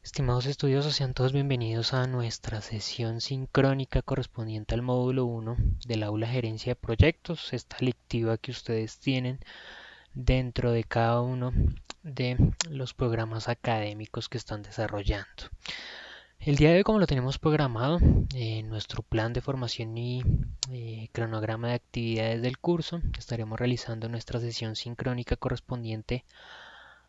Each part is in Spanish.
Estimados estudiosos, sean todos bienvenidos a nuestra sesión sincrónica correspondiente al módulo 1 del aula Gerencia de Proyectos, esta lectiva que ustedes tienen dentro de cada uno de los programas académicos que están desarrollando. El día de hoy, como lo tenemos programado en nuestro plan de formación y cronograma de actividades del curso, estaremos realizando nuestra sesión sincrónica correspondiente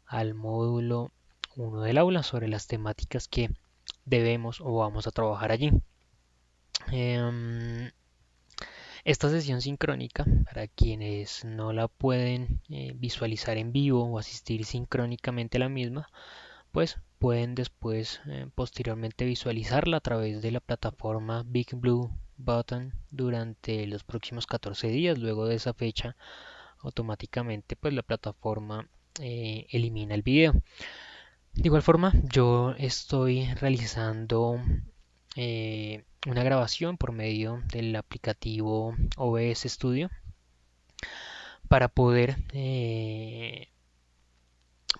al módulo 1 del aula sobre las temáticas que debemos o vamos a trabajar allí. Em, Esta sesión sincrónica, para quienes no la pueden visualizar en vivo o asistir sincrónicamente a la misma, pues pueden después, posteriormente, visualizarla a través de la plataforma Big Blue Button durante los próximos 14 días. Luego de esa fecha, automáticamente, pues la plataforma elimina el video. De igual forma, yo estoy realizando una grabación por medio del aplicativo OBS Studio para poder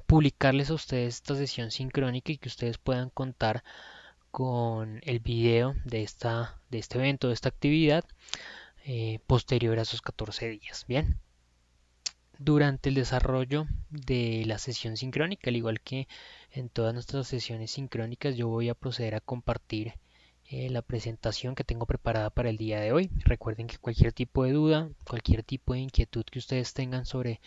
publicarles a ustedes esta sesión sincrónica y que ustedes puedan contar con el video de este evento, de esta actividad, posterior a esos 14 días. Bien, durante el desarrollo de la sesión sincrónica, al igual que en todas nuestras sesiones sincrónicas, yo voy a proceder a compartir la presentación que tengo preparada para el día de hoy. Recuerden que cualquier tipo de duda, cualquier tipo de inquietud que ustedes tengan sobre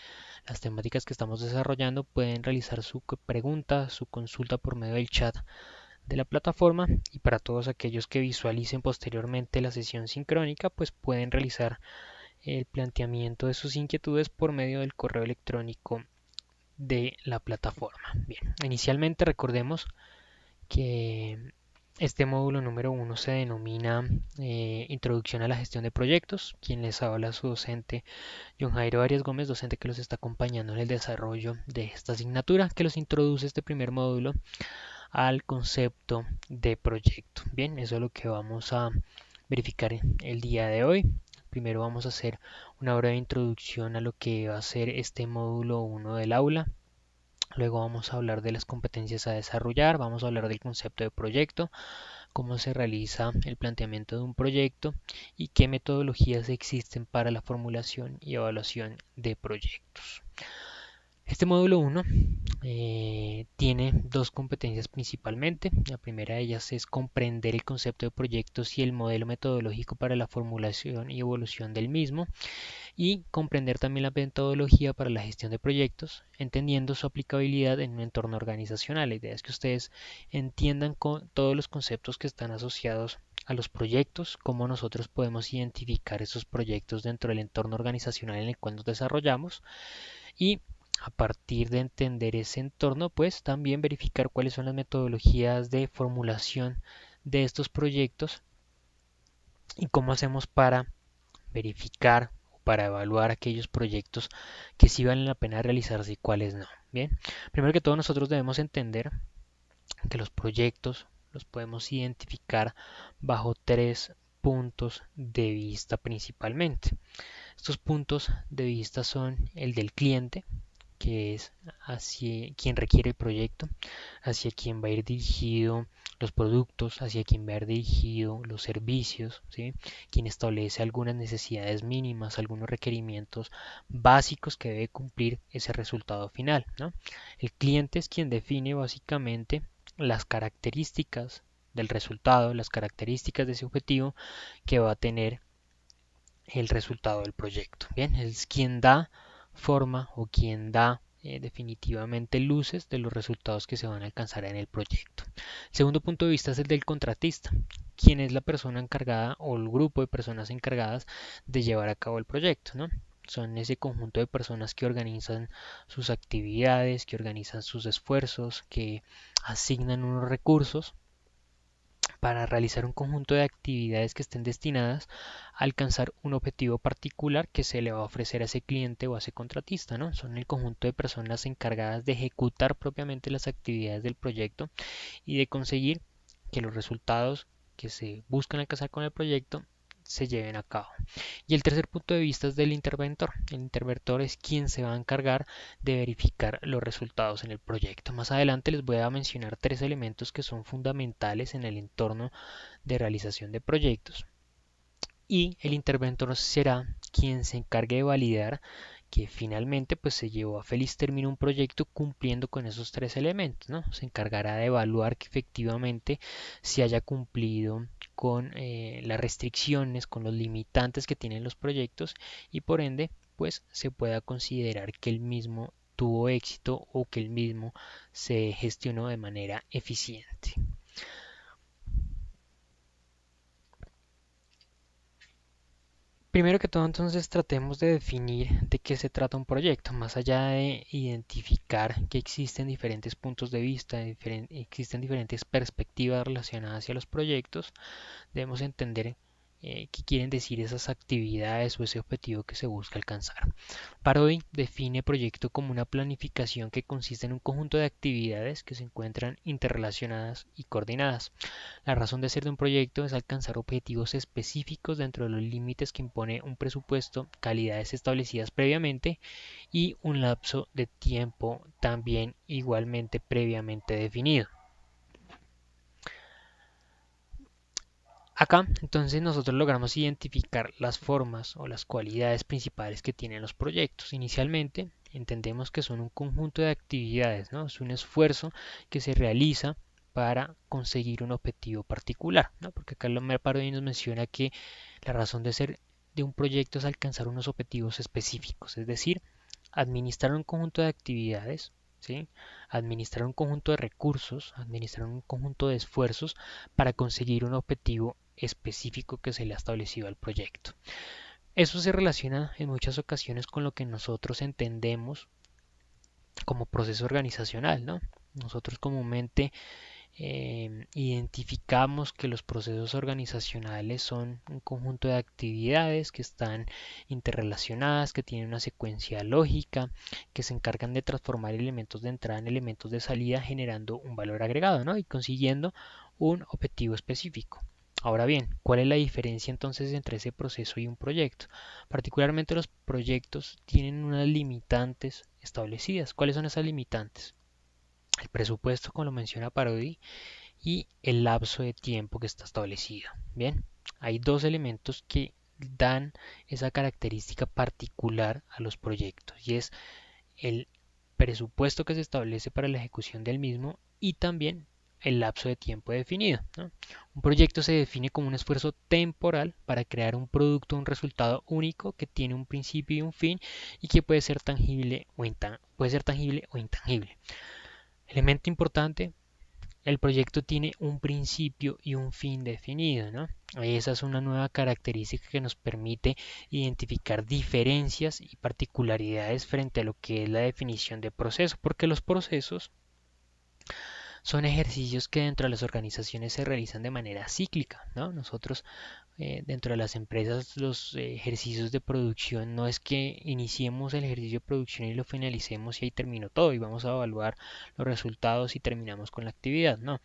las temáticas que estamos desarrollando, pueden realizar su pregunta, su consulta por medio del chat de la plataforma, y para todos aquellos que visualicen posteriormente la sesión sincrónica, pues pueden realizar el planteamiento de sus inquietudes por medio del correo electrónico de la plataforma. Bien, inicialmente recordemos que este módulo número uno se denomina Introducción a la Gestión de Proyectos. Quien les habla, su docente John Jairo Arias Gómez, docente que los está acompañando en el desarrollo de esta asignatura, que los introduce este primer módulo al concepto de proyecto. Bien, eso es lo que vamos a verificar el día de hoy. Primero vamos a hacer una breve introducción a lo que va a ser este módulo uno del aula. Luego vamos a hablar de las competencias a desarrollar, vamos a hablar del concepto de proyecto, cómo se realiza el planteamiento de un proyecto y qué metodologías existen para la formulación y evaluación de proyectos. Este módulo 1 tiene dos competencias principalmente. La primera de ellas es comprender el concepto de proyectos y el modelo metodológico para la formulación y evolución del mismo, y comprender también la metodología para la gestión de proyectos, entendiendo su aplicabilidad en un entorno organizacional. La idea es que ustedes entiendan todos los conceptos que están asociados a los proyectos, cómo nosotros podemos identificar esos proyectos dentro del entorno organizacional en el cual nos desarrollamos, y a partir de entender ese entorno, pues también verificar cuáles son las metodologías de formulación de estos proyectos y cómo hacemos para verificar o para evaluar aquellos proyectos que sí valen la pena realizarse y cuáles no. Bien, primero que todo nosotros debemos entender que los proyectos los podemos identificar bajo tres puntos de vista principalmente. Estos puntos de vista son el del cliente, que es hacia quien requiere el proyecto, hacia quien va a ir dirigido los productos, hacia quien va a ir dirigido los servicios, ¿sí? Quien establece algunas necesidades mínimas, algunos requerimientos básicos que debe cumplir ese resultado final, ¿no? El cliente es quien define básicamente las características del resultado, las características de ese objetivo que va a tener el resultado del proyecto. Bien, es quien da forma o quien da definitivamente luces de los resultados que se van a alcanzar en el proyecto. El segundo punto de vista es el del contratista, quien es la persona encargada o el grupo de personas encargadas de llevar a cabo el proyecto, ¿no? Son ese conjunto de personas que organizan sus actividades, que organizan sus esfuerzos, que asignan unos recursos para realizar un conjunto de actividades que estén destinadas a alcanzar un objetivo particular que se le va a ofrecer a ese cliente o a ese contratista, ¿no? Son el conjunto de personas encargadas de ejecutar propiamente las actividades del proyecto y de conseguir que los resultados que se buscan alcanzar con el proyecto se lleven a cabo. Y el tercer punto de vista es del interventor. El interventor es quien se va a encargar de verificar los resultados en el proyecto. Más adelante les voy a mencionar tres elementos que son fundamentales en el entorno de realización de proyectos. Y el interventor será quien se encargue de validar que finalmente pues se llevó a feliz término un proyecto cumpliendo con esos tres elementos, ¿no? Se encargará de evaluar que efectivamente se haya cumplido con las restricciones, con los limitantes que tienen los proyectos y por ende pues se pueda considerar que el mismo tuvo éxito o que el mismo se gestionó de manera eficiente. Primero que todo, entonces tratemos de definir de qué se trata un proyecto, más allá de identificar que existen diferentes puntos de vista, existen diferentes perspectivas relacionadas hacia los proyectos. Debemos entender qué quieren decir esas actividades o ese objetivo que se busca alcanzar. Parodi define proyecto como una planificación que consiste en un conjunto de actividades que se encuentran interrelacionadas y coordinadas. La razón de ser de un proyecto es alcanzar objetivos específicos dentro de los límites que impone un presupuesto, calidades establecidas previamente y un lapso de tiempo también igualmente previamente definido. Acá, entonces, nosotros logramos identificar las formas o las cualidades principales que tienen los proyectos. Inicialmente, entendemos que son un conjunto de actividades, ¿no? Es un esfuerzo que se realiza para conseguir un objetivo particular, ¿no? Porque acá Lomer Parodi nos menciona que la razón de ser de un proyecto es alcanzar unos objetivos específicos, es decir, administrar un conjunto de actividades, ¿sí? Administrar un conjunto de recursos, administrar un conjunto de esfuerzos para conseguir un objetivo específico que se le ha establecido al proyecto. Eso se relaciona en muchas ocasiones con lo que nosotros entendemos como proceso organizacional, ¿no? Nosotros comúnmente identificamos que los procesos organizacionales son un conjunto de actividades que están interrelacionadas, que tienen una secuencia lógica, que se encargan de transformar elementos de entrada en elementos de salida, generando un valor agregado, ¿no? Y consiguiendo un objetivo específico. Ahora bien, ¿cuál es la diferencia entonces entre ese proceso y un proyecto? Particularmente los proyectos tienen unas limitantes establecidas. ¿Cuáles son esas limitantes? El presupuesto, como lo menciona Parodi, y el lapso de tiempo que está establecido. Bien, hay dos elementos que dan esa característica particular a los proyectos y es el presupuesto que se establece para la ejecución del mismo y también el lapso de tiempo definido, ¿no? Un proyecto se define como un esfuerzo temporal para crear un producto o un resultado único que tiene un principio y un fin y que puede ser tangible o, intangible. Elemento importante, el proyecto tiene un principio y un fin definido, ¿no? Esa es una nueva característica que nos permite identificar diferencias y particularidades frente a lo que es la definición de proceso, porque los procesos son ejercicios que dentro de las organizaciones se realizan de manera cíclica, ¿no? Nosotros dentro de las empresas los ejercicios de producción no es que iniciemos el ejercicio de producción y lo finalicemos y ahí terminó todo y vamos a evaluar los resultados y terminamos con la actividad, no.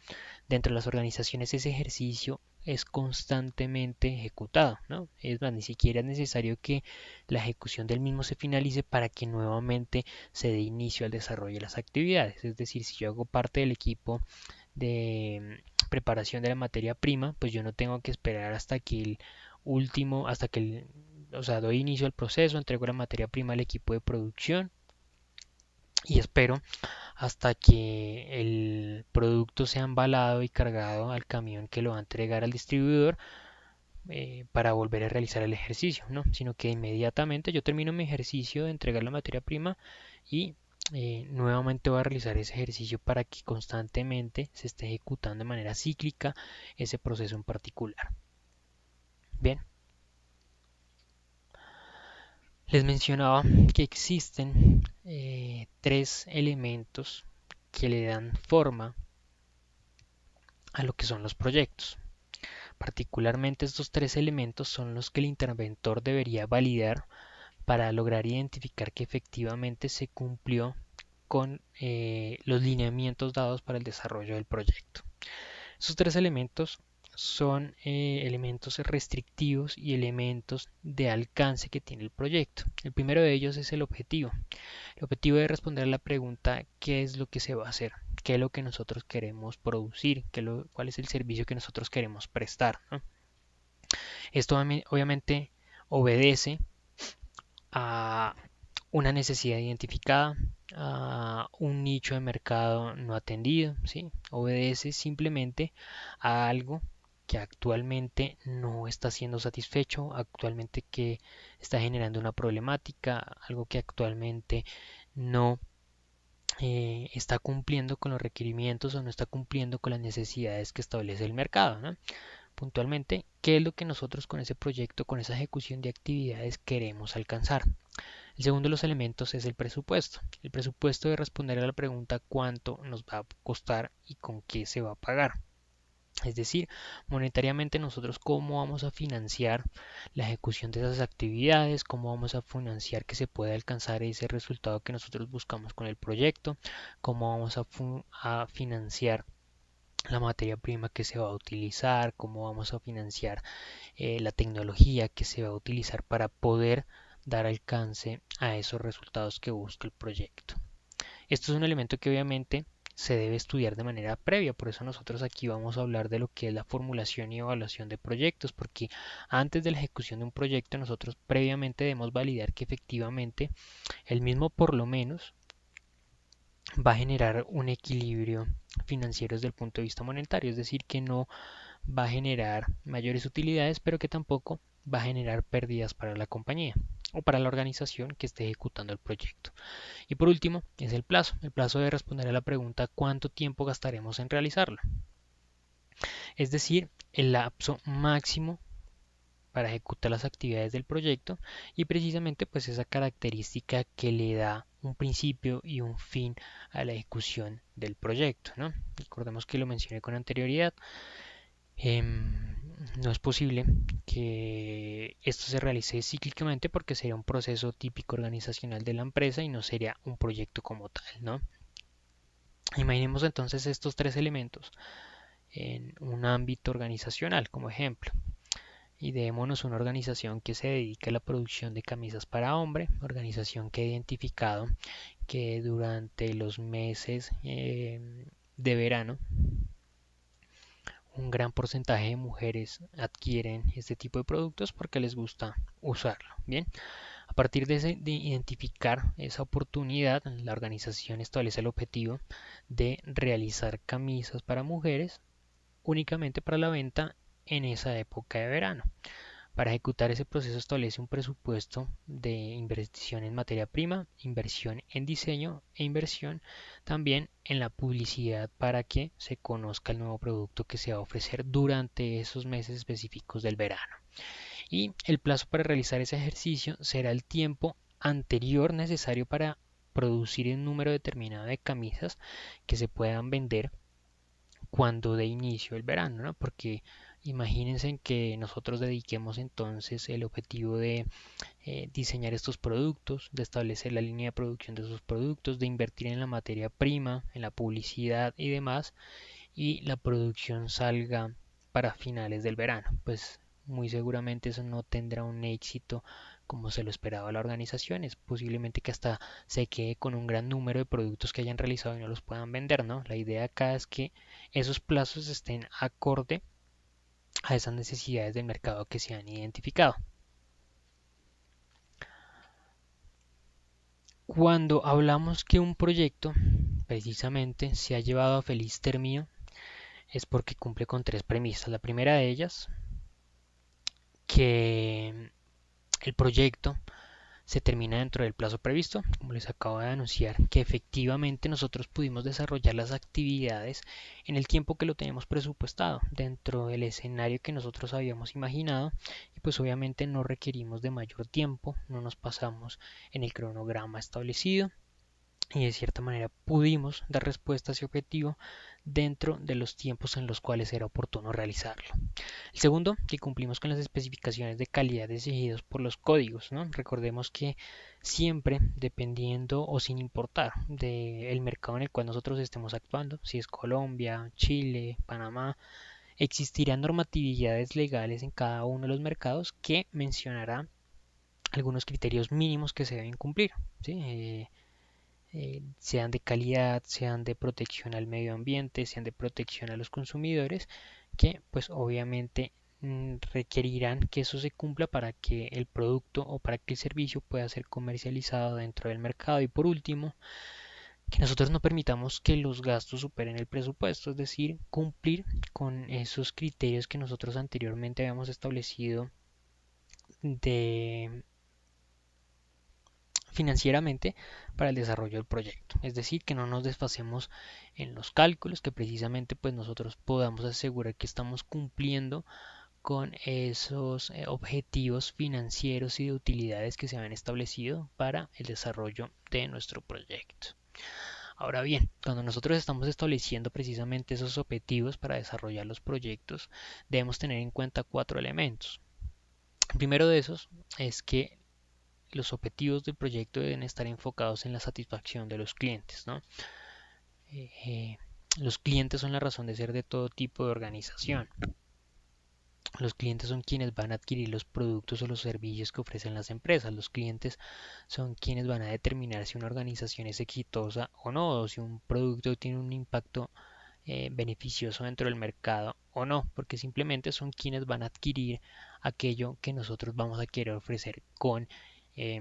Dentro de las organizaciones ese ejercicio es constantemente ejecutado, ¿no? Es más, ni siquiera es necesario que la ejecución del mismo se finalice para que nuevamente se dé inicio al desarrollo de las actividades. Es decir, si yo hago parte del equipo de preparación de la materia prima, pues yo no tengo que esperar hasta que el último, hasta que o sea, doy inicio al proceso, entrego la materia prima al equipo de producción y espero hasta que el producto sea embalado y cargado al camión que lo va a entregar al distribuidor para volver a realizar el ejercicio, ¿no? Sino que inmediatamente yo termino mi ejercicio de entregar la materia prima y nuevamente voy a realizar ese ejercicio para que constantemente se esté ejecutando de manera cíclica ese proceso en particular. Bien, les mencionaba que existen tres elementos que le dan forma a lo que son los proyectos. Particularmente estos tres elementos son los que el interventor debería validar para lograr identificar que efectivamente se cumplió con los lineamientos dados para el desarrollo del proyecto. Esos tres elementos son elementos restrictivos y elementos de alcance que tiene el proyecto. El primero de ellos es el objetivo. El objetivo de responder a la pregunta ¿qué es lo que se va a hacer? ¿Qué es lo que nosotros queremos producir? ¿Cuál es el servicio que nosotros queremos prestar? ¿No? Esto obviamente obedece a una necesidad identificada, a un nicho de mercado no atendido, ¿sí? Obedece simplemente a algo que actualmente no está siendo satisfecho, actualmente que está generando una problemática, algo que actualmente no está cumpliendo con los requerimientos o no está cumpliendo con las necesidades que establece el mercado, ¿no? Puntualmente, ¿qué es lo que nosotros con ese proyecto, con esa ejecución de actividades queremos alcanzar? El segundo de los elementos es el presupuesto. El presupuesto de responder a la pregunta cuánto nos va a costar y con qué se va a pagar. Es decir, monetariamente nosotros cómo vamos a financiar la ejecución de esas actividades, cómo vamos a financiar que se pueda alcanzar ese resultado que nosotros buscamos con el proyecto, cómo vamos a financiar la materia prima que se va a utilizar, cómo vamos a financiar la tecnología que se va a utilizar para poder dar alcance a esos resultados que busca el proyecto. Esto es un elemento que obviamente se debe estudiar de manera previa, por eso nosotros aquí vamos a hablar de lo que es la formulación y evaluación de proyectos, porque antes de la ejecución de un proyecto nosotros previamente debemos validar que efectivamente el mismo por lo menos va a generar un equilibrio financiero desde el punto de vista monetario, es decir, que no va a generar mayores utilidades, pero que tampoco va a generar pérdidas para la compañía o para la organización que esté ejecutando el proyecto. Y por último, es el plazo de responder a la pregunta cuánto tiempo gastaremos en realizarlo, es decir, el lapso máximo para ejecutar las actividades del proyecto y precisamente pues esa característica que le da un principio y un fin a la ejecución del proyecto, ¿no? Recordemos que lo mencioné con anterioridad. No es posible que esto se realice cíclicamente porque sería un proceso típico organizacional de la empresa y no sería un proyecto como tal, ¿no? Imaginemos entonces estos tres elementos en un ámbito organizacional como ejemplo. Y démonos una organización que se dedica a la producción de camisas para hombre, organización que ha identificado que durante los meses de verano un gran porcentaje de mujeres adquieren este tipo de productos porque les gusta usarlo. Bien, a partir de identificar esa oportunidad, la organización establece el objetivo de realizar camisas para mujeres únicamente para la venta en esa época de verano. Para ejecutar ese proceso establece un presupuesto de inversión en materia prima, inversión en diseño e inversión también en la publicidad para que se conozca el nuevo producto que se va a ofrecer durante esos meses específicos del verano. Y el plazo para realizar ese ejercicio será el tiempo anterior necesario para producir un número determinado de camisas que se puedan vender cuando dé inicio el verano, ¿no? Porque imagínense que nosotros dediquemos entonces el objetivo de diseñar estos productos, de establecer la línea de producción de esos productos, de invertir en la materia prima, en la publicidad y demás, y la producción salga para finales del verano. Pues muy seguramente eso no tendrá un éxito como se lo esperaba la organización. Es posiblemente que hasta se quede con un gran número de productos que hayan realizado y no los puedan vender, ¿no? La idea acá es que esos plazos estén acorde a esas necesidades del mercado que se han identificado. Cuando hablamos que un proyecto precisamente se ha llevado a feliz término es porque cumple con tres premisas. La primera de ellas, que el proyecto se termina dentro del plazo previsto, como les acabo de anunciar, que efectivamente nosotros pudimos desarrollar las actividades en el tiempo que lo tenemos presupuestado, dentro del escenario que nosotros habíamos imaginado, y pues obviamente no requerimos de mayor tiempo, no nos pasamos en el cronograma establecido, y de cierta manera pudimos dar respuesta a ese objetivo dentro de los tiempos en los cuales era oportuno realizarlo. El segundo, que cumplimos con las especificaciones de calidad exigidos por los códigos, ¿no? Recordemos que siempre, dependiendo o sin importar del mercado en el cual nosotros estemos actuando, si es Colombia, Chile, Panamá, Existirán normatividades legales en cada uno de los mercados que mencionará algunos criterios mínimos que se deben cumplir, ¿sí? Sean de calidad, sean de protección al medio ambiente, sean de protección a los consumidores, que pues obviamente requerirán que eso se cumpla para que el producto o para que el servicio pueda ser comercializado dentro del mercado. Y por último, que nosotros no permitamos que los gastos superen el presupuesto, es decir, cumplir con esos criterios que nosotros anteriormente habíamos establecido de financieramente para el desarrollo del proyecto. Es decir, que no nos desfasemos en los cálculos, que precisamente pues nosotros podamos asegurar que estamos cumpliendo con esos objetivos financieros y de utilidades que se han establecido para el desarrollo de nuestro proyecto. Ahora bien, cuando nosotros estamos estableciendo precisamente esos objetivos para desarrollar los proyectos, debemos tener en cuenta cuatro elementos. El primero de esos es que los objetivos del proyecto deben estar enfocados en la satisfacción de los clientes, ¿no? Eh, eh, los clientes son la razón de ser de todo tipo de organización. Los clientes son quienes van a adquirir los productos o los servicios que ofrecen las empresas. Los clientes son quienes van a determinar si una organización es exitosa o no, o si un producto tiene un impacto beneficioso dentro del mercado o no, porque simplemente son quienes van a adquirir aquello que nosotros vamos a querer ofrecer con eh,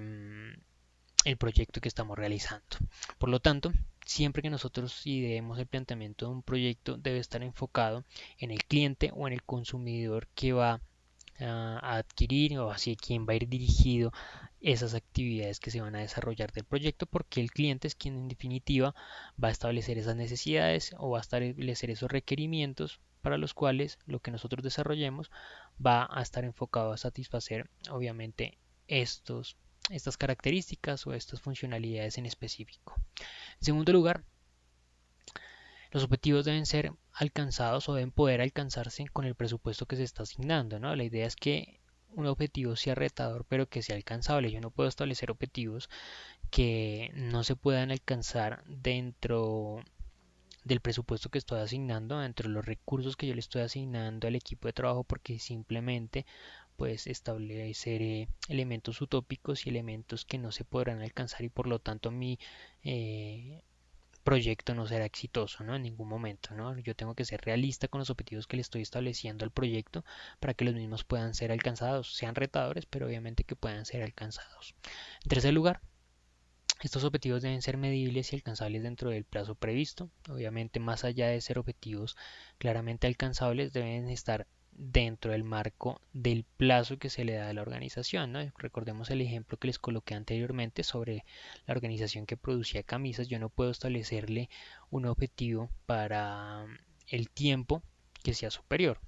el proyecto que estamos realizando. Por lo tanto, siempre que nosotros ideemos el planteamiento de un proyecto debe estar enfocado en el cliente o en el consumidor que va a adquirir o hacia quien va a ir dirigido esas actividades que se van a desarrollar del proyecto, porque el cliente es quien en definitiva va a establecer esas necesidades o va a establecer esos requerimientos para los cuales lo que nosotros desarrollemos va a estar enfocado a satisfacer obviamente estas características o estas funcionalidades en específico. En segundo lugar, los objetivos deben ser alcanzados o deben poder alcanzarse con el presupuesto que se está asignando, ¿no? La idea es que un objetivo sea retador, pero que sea alcanzable. Yo no puedo establecer objetivos que no se puedan alcanzar dentro del presupuesto que estoy asignando, dentro de los recursos que yo le estoy asignando al equipo de trabajo, porque simplemente pues establecer elementos utópicos y elementos que no se podrán alcanzar y por lo tanto mi proyecto no será exitoso, ¿no? En ningún momento, ¿no? Yo tengo que ser realista con los objetivos que le estoy estableciendo al proyecto para que los mismos puedan ser alcanzados, sean retadores, pero obviamente que puedan ser alcanzados. En tercer lugar, estos objetivos deben ser medibles y alcanzables dentro del plazo previsto. Obviamente, más allá de ser objetivos claramente alcanzables, deben estar dentro del marco del plazo que se le da a la organización, ¿no? Recordemos el ejemplo que les coloqué anteriormente sobre la organización que producía camisas. Yo no puedo establecerle un objetivo para el tiempo que sea superior.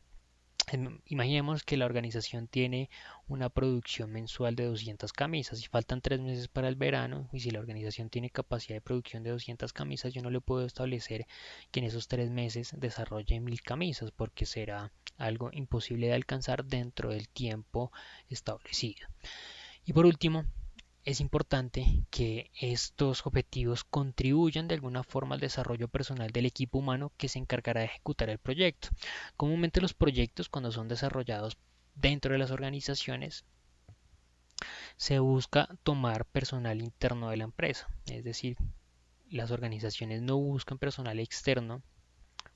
Imaginemos que la organización tiene una producción mensual de 200 camisas y faltan 3 meses para el verano y si la organización tiene capacidad de producción de 200 camisas yo no le puedo establecer que en esos 3 meses desarrolle 1000 camisas porque será algo imposible de alcanzar dentro del tiempo establecido. Y por último, es importante que estos objetivos contribuyan de alguna forma al desarrollo personal del equipo humano que se encargará de ejecutar el proyecto. Comúnmente los proyectos cuando son desarrollados dentro de las organizaciones se busca tomar personal interno de la empresa, es decir, las organizaciones no buscan personal externo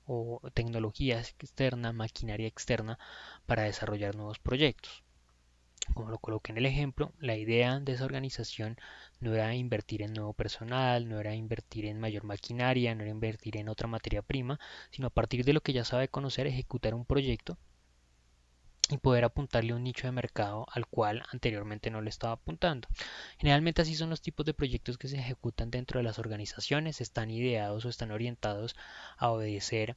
o tecnología externa, maquinaria externa para desarrollar nuevos proyectos. Como lo coloqué en el ejemplo, la idea de esa organización no era invertir en nuevo personal, no era invertir en mayor maquinaria, no era invertir en otra materia prima, sino a partir de lo que ya sabe conocer, ejecutar un proyecto y poder apuntarle a un nicho de mercado al cual anteriormente no le estaba apuntando. Generalmente así son los tipos de proyectos que se ejecutan dentro de las organizaciones, están ideados o están orientados a obedecer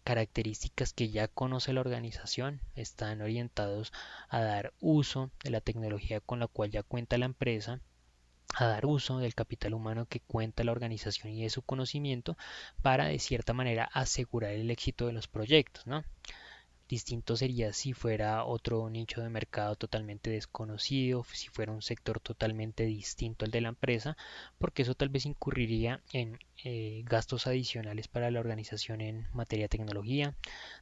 características que ya conoce la organización, están orientados a dar uso de la tecnología con la cual ya cuenta la empresa, a dar uso del capital humano que cuenta la organización y de su conocimiento para de cierta manera asegurar el éxito de los proyectos, ¿no? Distinto sería si fuera otro nicho de mercado totalmente desconocido, si fuera un sector totalmente distinto al de la empresa, porque eso tal vez incurriría en gastos adicionales para la organización en materia de tecnología,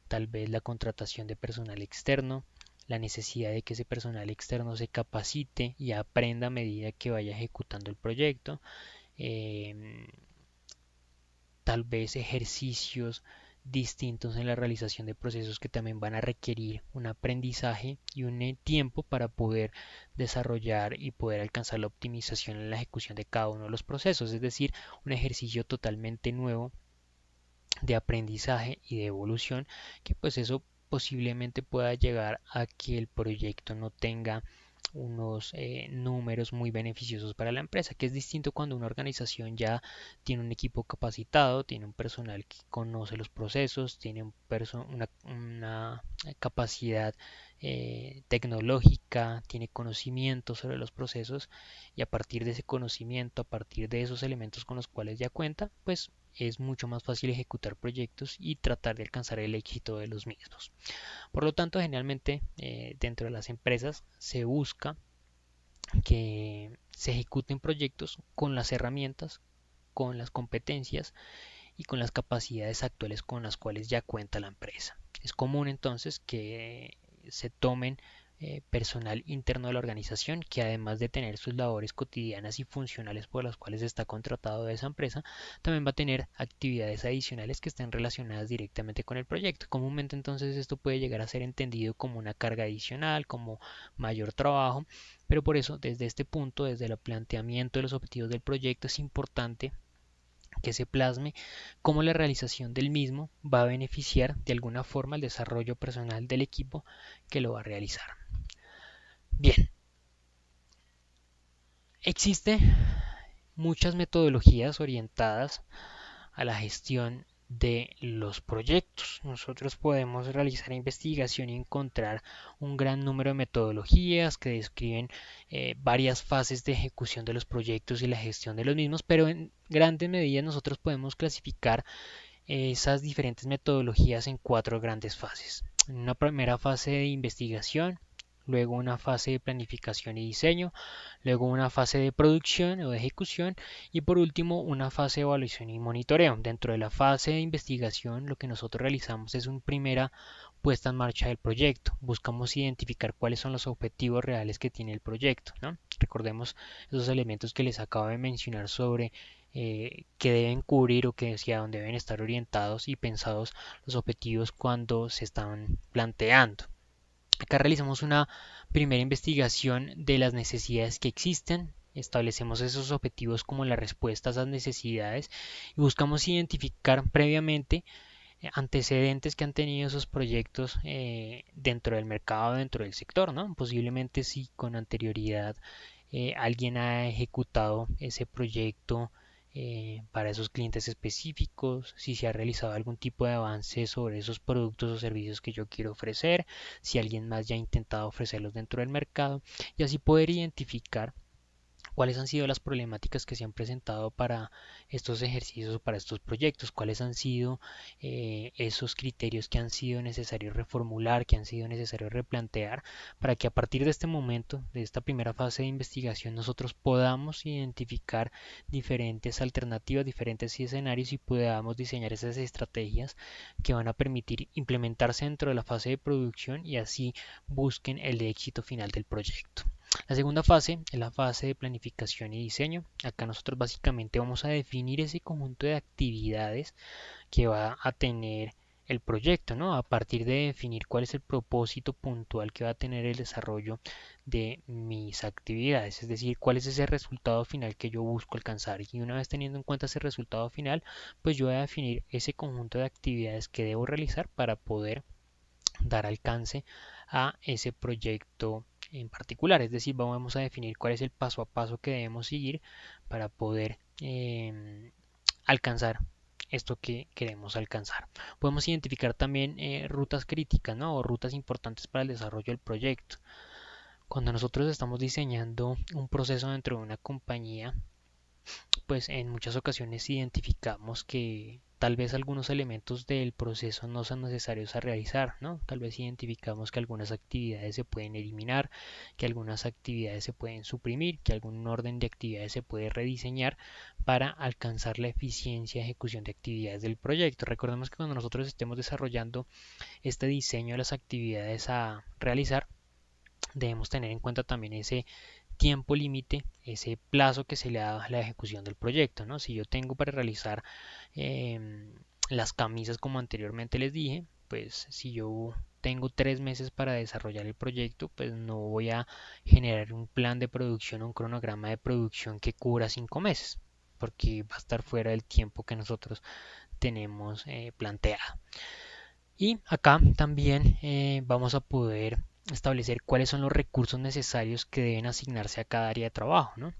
tal vez la contratación de personal externo, la necesidad de que ese personal externo se capacite y aprenda a medida que vaya ejecutando el proyecto, em, tal vez ejercicios distintos en la realización de procesos que también van a requerir un aprendizaje y un tiempo para poder desarrollar y poder alcanzar la optimización en la ejecución de cada uno de los procesos, es decir, un ejercicio totalmente nuevo de aprendizaje y de evolución, que pues eso posiblemente pueda llegar a que el proyecto no tenga unos números muy beneficiosos para la empresa, que es distinto cuando una organización ya tiene un equipo capacitado, tiene un personal que conoce los procesos, tiene una capacidad tecnológica, tiene conocimiento sobre los procesos y a partir de ese conocimiento, a partir de esos elementos con los cuales ya cuenta, pues es mucho más fácil ejecutar proyectos y tratar de alcanzar el éxito de los mismos. Por lo tanto, generalmente dentro de las empresas se busca que se ejecuten proyectos con las herramientas, con las competencias y con las capacidades actuales con las cuales ya cuenta la empresa. Es común entonces que se tomen personal interno de la organización que además de tener sus labores cotidianas y funcionales por las cuales está contratado de esa empresa, también va a tener actividades adicionales que estén relacionadas directamente con el proyecto. Comúnmente entonces esto puede llegar a ser entendido como una carga adicional, como mayor trabajo, pero por eso desde este punto, desde el planteamiento de los objetivos del proyecto, es importante que se plasme cómo la realización del mismo va a beneficiar de alguna forma el desarrollo personal del equipo que lo va a realizar. Bien, existen muchas metodologías orientadas a la gestión de los proyectos. Nosotros podemos realizar investigación y encontrar un gran número de metodologías que describen varias fases de ejecución de los proyectos y la gestión de los mismos, pero en grandes medidas nosotros podemos clasificar esas diferentes metodologías en cuatro grandes fases. En una primera fase de investigación, luego una fase de planificación y diseño, luego una fase de producción o de ejecución y por último una fase de evaluación y monitoreo. Dentro de la fase de investigación lo que nosotros realizamos es una primera puesta en marcha del proyecto. Buscamos identificar cuáles son los objetivos reales que tiene el proyecto, ¿no? Recordemos esos elementos que les acabo de mencionar sobre que deben cubrir o que hacia dónde deben estar orientados y pensados los objetivos cuando se están planteando. Acá realizamos una primera investigación de las necesidades que existen, establecemos esos objetivos como la respuesta a esas necesidades y buscamos identificar previamente antecedentes que han tenido esos proyectos dentro del mercado, dentro del sector, ¿no? Posiblemente si con anterioridad alguien ha ejecutado ese proyecto para esos clientes específicos, si se ha realizado algún tipo de avance sobre esos productos o servicios que yo quiero ofrecer, si alguien más ya ha intentado ofrecerlos dentro del mercado y así poder identificar cuáles han sido las problemáticas que se han presentado para estos ejercicios o para estos proyectos, cuáles han sido esos criterios que han sido necesarios reformular, que han sido necesarios replantear, para que a partir de este momento, de esta primera fase de investigación, nosotros podamos identificar diferentes alternativas, diferentes escenarios y podamos diseñar esas estrategias que van a permitir implementarse dentro de la fase de producción y así busquen el éxito final del proyecto. La segunda fase es la fase de planificación y diseño. Acá nosotros básicamente vamos a definir ese conjunto de actividades que va a tener el proyecto, ¿no? A partir de definir cuál es el propósito puntual que va a tener el desarrollo de mis actividades, es decir, cuál es ese resultado final que yo busco alcanzar. Y una vez teniendo en cuenta ese resultado final, pues yo voy a definir ese conjunto de actividades que debo realizar para poder dar alcance a ese proyecto en particular. Es decir, vamos a definir cuál es el paso a paso que debemos seguir para poder alcanzar esto que queremos alcanzar. Podemos identificar también rutas críticas, ¿no? O rutas importantes para el desarrollo del proyecto. Cuando nosotros estamos diseñando un proceso dentro de una compañía, pues en muchas ocasiones identificamos que tal vez algunos elementos del proceso no son necesarios a realizar, ¿no? Tal vez identificamos que algunas actividades se pueden eliminar, que algunas actividades se pueden suprimir, que algún orden de actividades se puede rediseñar para alcanzar la eficiencia de ejecución de actividades del proyecto. Recordemos que cuando nosotros estemos desarrollando este diseño de las actividades a realizar, debemos tener en cuenta también ese tiempo límite, ese plazo que se le da a la ejecución del proyecto, ¿no? Si yo tengo para realizar las camisas como anteriormente les dije, pues si yo tengo 3 meses para desarrollar el proyecto, pues no voy a generar un plan de producción o un cronograma de producción que cubra 5 meses, porque va a estar fuera del tiempo que nosotros tenemos planteado. Y acá también vamos a poder establecer cuáles son los recursos necesarios que deben asignarse a cada área de trabajo, ¿no?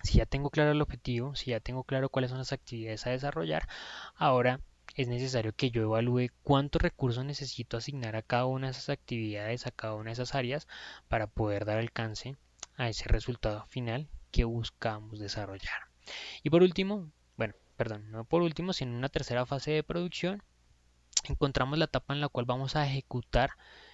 Si ya tengo claro el objetivo, si ya tengo claro cuáles son las actividades a desarrollar, ahora es necesario que yo evalúe cuántos recursos necesito asignar a cada una de esas actividades, a cada una de esas áreas, para poder dar alcance a ese resultado final que buscamos desarrollar. Y por último, bueno, perdón, no por último, sino en una tercera fase de producción, encontramos la etapa en la cual vamos a ejecutar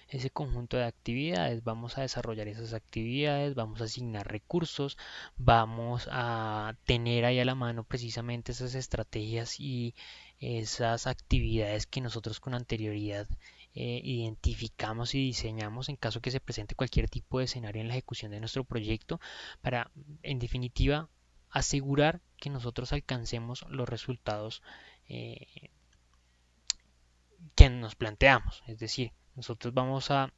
ese conjunto de actividades, vamos a desarrollar esas actividades, vamos a asignar recursos, vamos a tener ahí a la mano precisamente esas estrategias y esas actividades que nosotros con anterioridad identificamos y diseñamos en caso que se presente cualquier tipo de escenario en la ejecución de nuestro proyecto para, en definitiva, asegurar que nosotros alcancemos los resultados que nos planteamos. Es decir, nosotros vamos a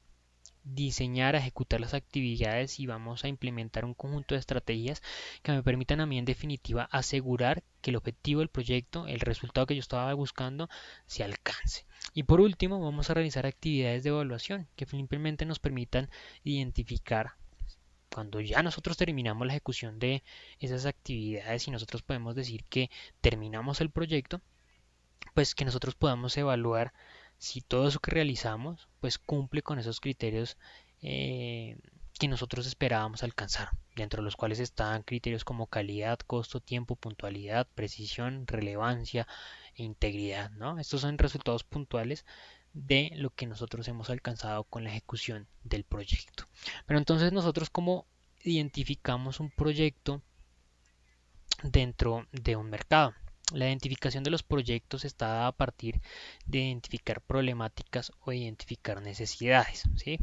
diseñar, a ejecutar las actividades y vamos a implementar un conjunto de estrategias que me permitan a mí en definitiva asegurar que el objetivo del proyecto, el resultado que yo estaba buscando, se alcance. Y por último, vamos a realizar actividades de evaluación que simplemente nos permitan identificar cuando ya nosotros terminamos la ejecución de esas actividades y nosotros podemos decir que terminamos el proyecto, pues que nosotros podamos evaluar si todo eso que realizamos pues cumple con esos criterios eh, que nosotros esperábamos alcanzar, dentro de los cuales están criterios como calidad, costo, tiempo, puntualidad, precisión, relevancia e integridad, ¿no? Estos son resultados puntuales de lo que nosotros hemos alcanzado con la ejecución del proyecto. Pero entonces nosotros cómo identificamos un proyecto dentro de un mercado. La identificación de los proyectos está dada a partir de identificar problemáticas o identificar necesidades, ¿sí?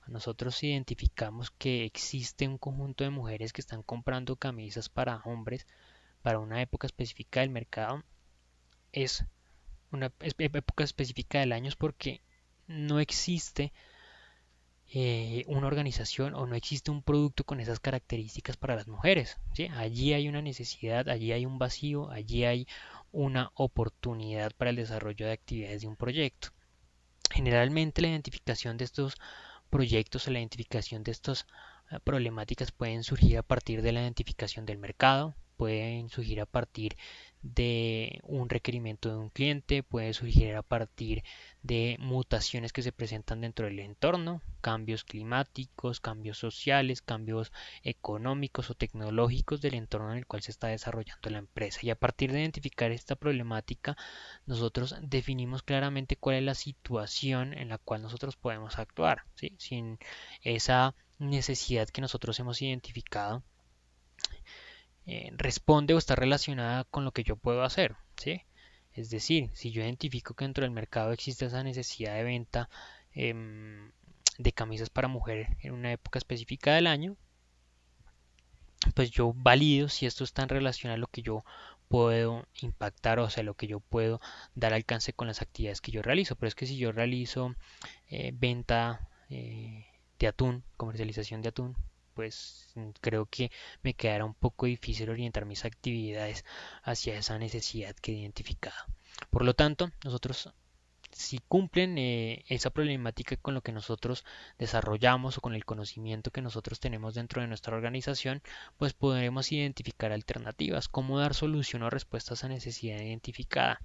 Nosotros identificamos que existe un conjunto de mujeres que están comprando camisas para hombres para una época específica del mercado. Es una época específica del año porque no existe una organización o no existe un producto con esas características para las mujeres, ¿sí? Allí hay una necesidad, allí hay un vacío, allí hay una oportunidad para el desarrollo de actividades de un proyecto. Generalmente la identificación de estos proyectos o la identificación de estas problemáticas pueden surgir a partir de la identificación del mercado, pueden surgir a partir de un requerimiento de un cliente, puede surgir a partir de mutaciones que se presentan dentro del entorno, cambios climáticos, cambios sociales, cambios económicos o tecnológicos del entorno en el cual se está desarrollando la empresa. Y a partir de identificar esta problemática, nosotros definimos claramente cuál es la situación en la cual nosotros podemos actuar, ¿sí? Sin esa necesidad que nosotros hemos identificado, responde o está relacionada con lo que yo puedo hacer, ¿sí? Es decir, si yo identifico que dentro del mercado existe esa necesidad de venta de camisas para mujer en una época específica del año, pues yo valido si esto está en relación a lo que yo puedo impactar, o sea, lo que yo puedo dar alcance con las actividades que yo realizo. Pero es que si yo realizo venta de atún, comercialización de atún, pues creo que me quedará un poco difícil orientar mis actividades hacia esa necesidad que he identificado. Por lo tanto, nosotros si cumplen esa problemática con lo que nosotros desarrollamos o con el conocimiento que nosotros tenemos dentro de nuestra organización, pues podremos identificar alternativas, cómo dar solución o respuesta a esa necesidad identificada.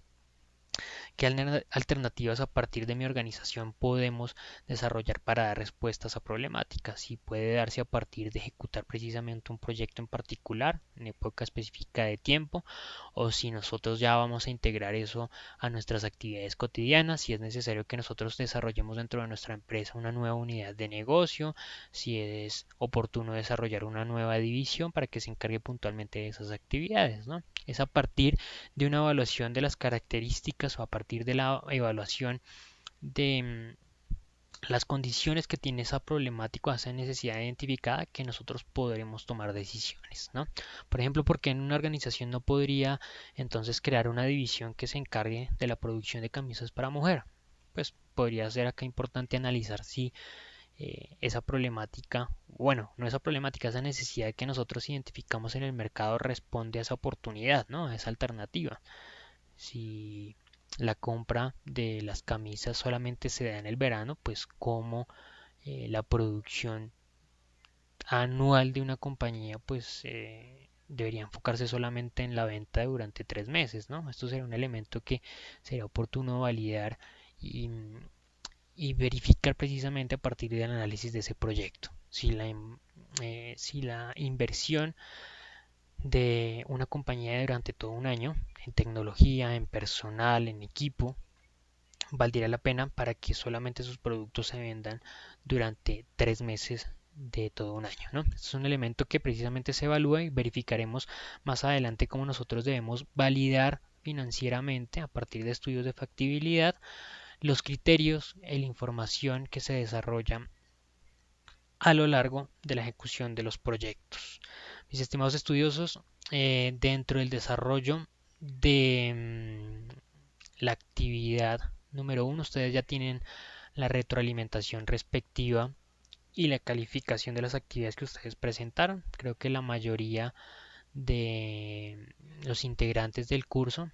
¿Qué alternativas a partir de mi organización podemos desarrollar para dar respuestas a problemáticas? Si puede darse a partir de ejecutar precisamente un proyecto en particular, en época específica de tiempo, o si nosotros ya vamos a integrar eso a nuestras actividades cotidianas, si es necesario que nosotros desarrollemos dentro de nuestra empresa una nueva unidad de negocio, si es oportuno desarrollar una nueva división para que se encargue puntualmente de esas actividades, ¿no? Es a partir de una evaluación de las características o a partir de la evaluación de las condiciones que tiene esa problemática o esa necesidad identificada que nosotros podremos tomar decisiones, ¿no? Por ejemplo, porque en una organización no podría entonces crear una división que se encargue de la producción de camisas para mujer. Pues podría ser acá importante analizar si esa problemática, bueno, no esa problemática, esa necesidad que nosotros identificamos en el mercado responde a esa oportunidad, ¿no? A esa alternativa. Si la compra de las camisas solamente se da en el verano, pues como la producción anual de una compañía, pues debería enfocarse solamente en la venta durante 3 meses, ¿no? Esto sería un elemento que sería oportuno validar y, y verificar precisamente a partir del análisis de ese proyecto. Si la inversión de una compañía durante todo un año en tecnología, en personal, en equipo, valdría la pena para que solamente sus productos se vendan durante 3 meses de todo un año, ¿no? Este es un elemento que precisamente se evalúa y verificaremos más adelante cómo nosotros debemos validar financieramente a partir de estudios de factibilidad los criterios y la información que se desarrolla a lo largo de la ejecución de los proyectos. Mis estimados estudiosos, dentro del desarrollo de la actividad número uno, ustedes ya tienen la retroalimentación respectiva y la calificación de las actividades que ustedes presentaron. Creo que la mayoría de los integrantes del curso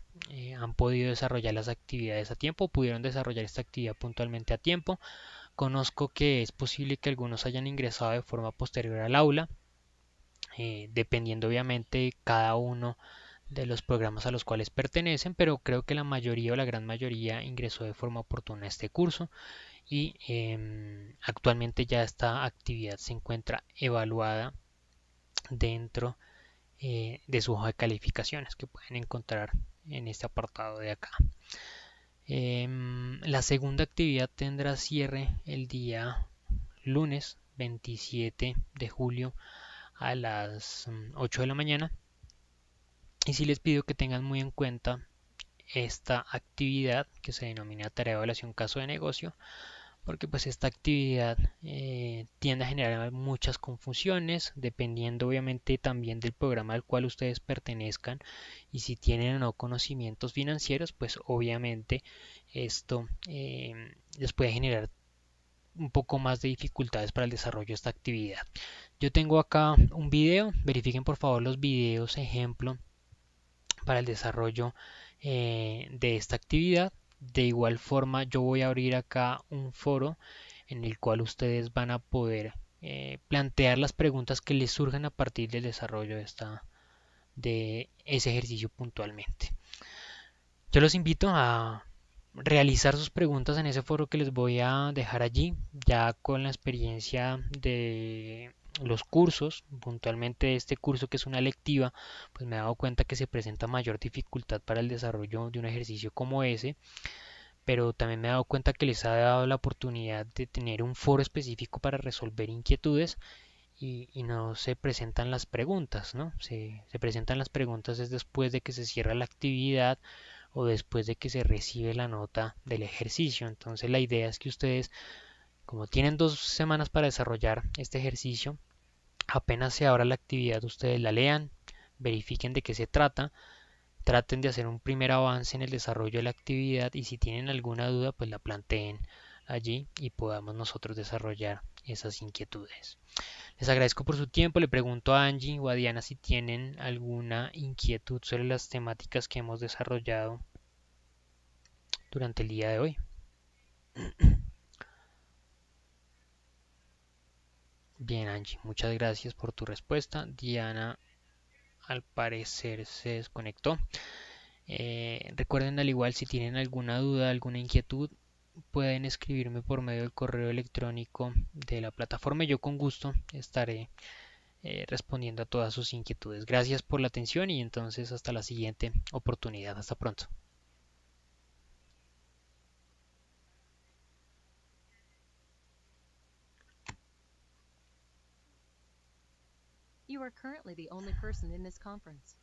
han podido desarrollar las actividades a tiempo, pudieron desarrollar esta actividad puntualmente a tiempo. Conozco que es posible que algunos hayan ingresado de forma posterior al aula, dependiendo obviamente cada uno de los programas a los cuales pertenecen, pero creo que la mayoría o la gran mayoría ingresó de forma oportuna a este curso y actualmente ya esta actividad se encuentra evaluada dentro de su hoja de calificaciones que pueden encontrar en este apartado de acá. La segunda actividad tendrá cierre el día lunes 27 de julio a las 8 de la mañana. Y sí les pido que tengan muy en cuenta esta actividad que se denomina tarea de evaluación caso de negocio, porque pues esta actividad tiende a generar muchas confusiones, dependiendo obviamente también del programa al cual ustedes pertenezcan y si tienen o no conocimientos financieros, pues obviamente esto les puede generar un poco más de dificultades para el desarrollo de esta actividad. Yo tengo acá un video, verifiquen por favor los videos ejemplo para el desarrollo de esta actividad. De igual forma, yo voy a abrir acá un foro en el cual ustedes van a poder plantear las preguntas que les surjan a partir del desarrollo de ese ejercicio puntualmente. Yo los invito a realizar sus preguntas en ese foro que les voy a dejar allí, ya con la experiencia de los cursos, puntualmente este curso que es una electiva, pues me he dado cuenta que se presenta mayor dificultad para el desarrollo de un ejercicio como ese, pero también me he dado cuenta que les ha dado la oportunidad de tener un foro específico para resolver inquietudes y no se presentan las preguntas, ¿no? Se presentan las preguntas es después de que se cierra la actividad o después de que se recibe la nota del ejercicio. Entonces la idea es que ustedes, como tienen 2 semanas para desarrollar este ejercicio, apenas se abra la actividad, ustedes la lean, verifiquen de qué se trata, traten de hacer un primer avance en el desarrollo de la actividad y si tienen alguna duda, pues la planteen allí y podamos nosotros desarrollar esas inquietudes. Les agradezco por su tiempo. Le pregunto a Angie o a Diana si tienen alguna inquietud sobre las temáticas que hemos desarrollado durante el día de hoy. Bien, Angie, muchas gracias por tu respuesta. Diana, al parecer, se desconectó. Recuerden al igual si tienen alguna duda, alguna inquietud, pueden escribirme por medio del correo electrónico de la plataforma y yo con gusto estaré respondiendo a todas sus inquietudes. Gracias por la atención y entonces hasta la siguiente oportunidad. Hasta pronto. You are currently the only person in this conference.